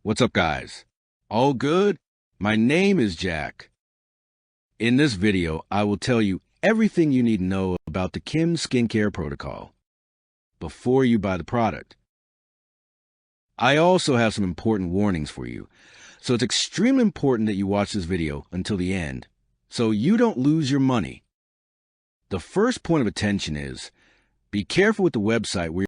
What's up, guys? All good? My name is Jack. In this video, I will tell you everything you need to know about the Kim Skincare Protocol before you buy the product. I also have some important warnings for you, so it's extremely important that you watch this video until the end so you don't lose your money. The first point of attention is, be careful with the website where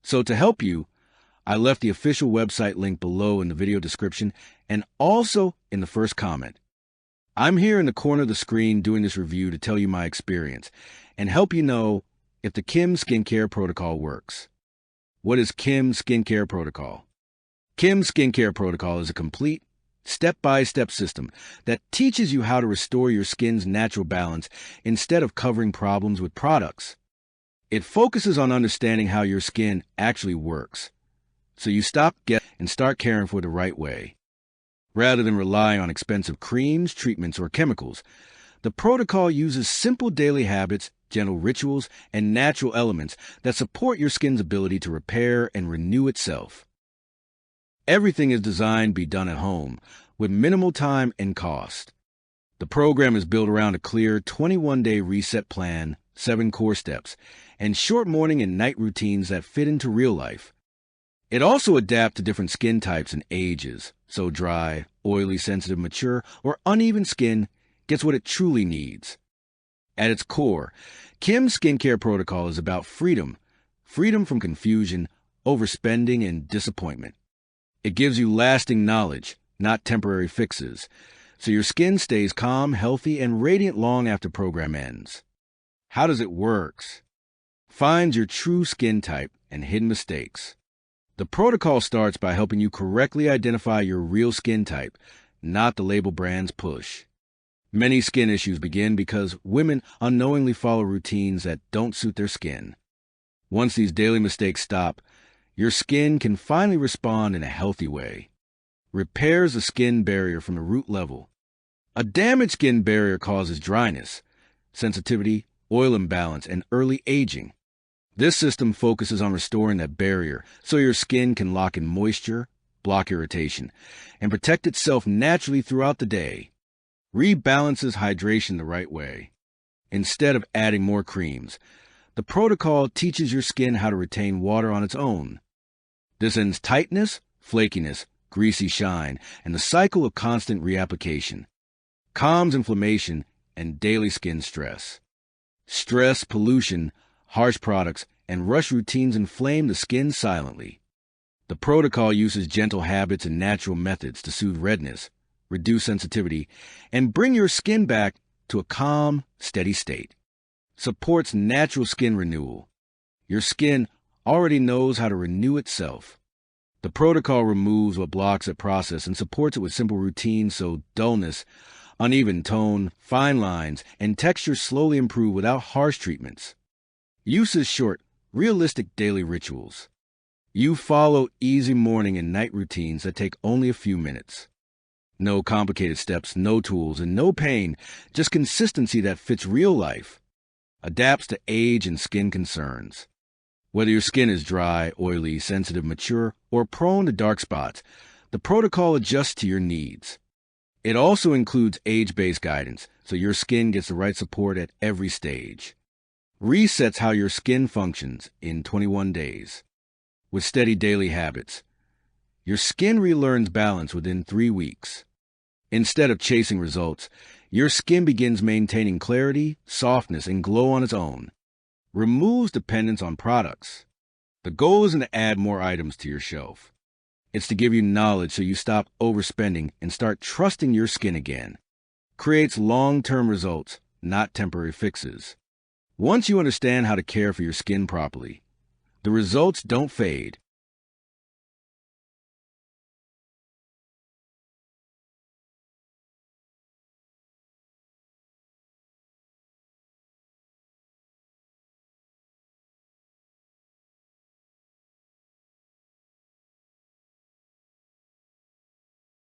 So to help you, I left the official website link below in the video description and also in the first comment. I'm here in the corner of the screen doing this review to tell you my experience and help you know if the Kim Skincare Protocol works. What is Kim Skincare Protocol? Kim Skincare Protocol is a complete, step-by-step system that teaches you how to restore your skin's natural balance instead of covering problems with products. It focuses on understanding how your skin actually works, so you stop guessing and start caring for it the right way. Rather than relying on expensive creams, treatments, or chemicals, the protocol uses simple daily habits, gentle rituals, and natural elements that support your skin's ability to repair and renew itself. Everything is designed to be done at home, with minimal time and cost. The program is built around a clear 21-day reset plan, 7 core steps, and short morning and night routines that fit into real life. It also adapts to different skin types and ages, so dry, oily, sensitive, mature, or uneven skin gets what it truly needs. At its core, Kim Skincare Protocol is about freedom from confusion, overspending, and disappointment. It gives you lasting knowledge, not temporary fixes, so your skin stays calm, healthy, and radiant long after program ends. How does it work? Find your true skin type and hidden mistakes. The protocol starts by helping you correctly identify your real skin type, not the label brand's push. Many skin issues begin because women unknowingly follow routines that don't suit their skin. Once these daily mistakes stop, your skin can finally respond in a healthy way. Repairs the skin barrier from the root level. A damaged skin barrier causes dryness, sensitivity, oil imbalance, and early aging. This system focuses on restoring that barrier so your skin can lock in moisture, block irritation, and protect itself naturally throughout the day. Rebalances hydration the right way. Instead of adding more creams, the protocol teaches your skin how to retain water on its own. This ends tightness, flakiness, greasy shine, and the cycle of constant reapplication. Calms inflammation and daily skin stress. Stress, pollution, harsh products, and rush routines inflame the skin silently. The protocol uses gentle habits and natural methods to soothe redness, reduce sensitivity, and bring your skin back to a calm, steady state. Supports natural skin renewal. Your skin already knows how to renew itself. The protocol removes what blocks that process and supports it with simple routines so dullness, uneven tone, fine lines, and texture slowly improve without harsh treatments. Use is short, realistic daily rituals. You follow easy morning and night routines that take only a few minutes. No complicated steps, no tools, and no pain, just consistency that fits real life. Adapts to age and skin concerns. Whether your skin is dry, oily, sensitive, mature, or prone to dark spots, the protocol adjusts to your needs. It also includes age-based guidance, so your skin gets the right support at every stage. Resets how your skin functions in 21 days. With steady daily habits, your skin relearns balance within 3 weeks. Instead of chasing results, your skin begins maintaining clarity, softness, and glow on its own. Removes dependence on products. The goal isn't to add more items to your shelf. It's to give you knowledge so you stop overspending and start trusting your skin again. Creates long-term results, not temporary fixes. Once you understand how to care for your skin properly, the results don't fade.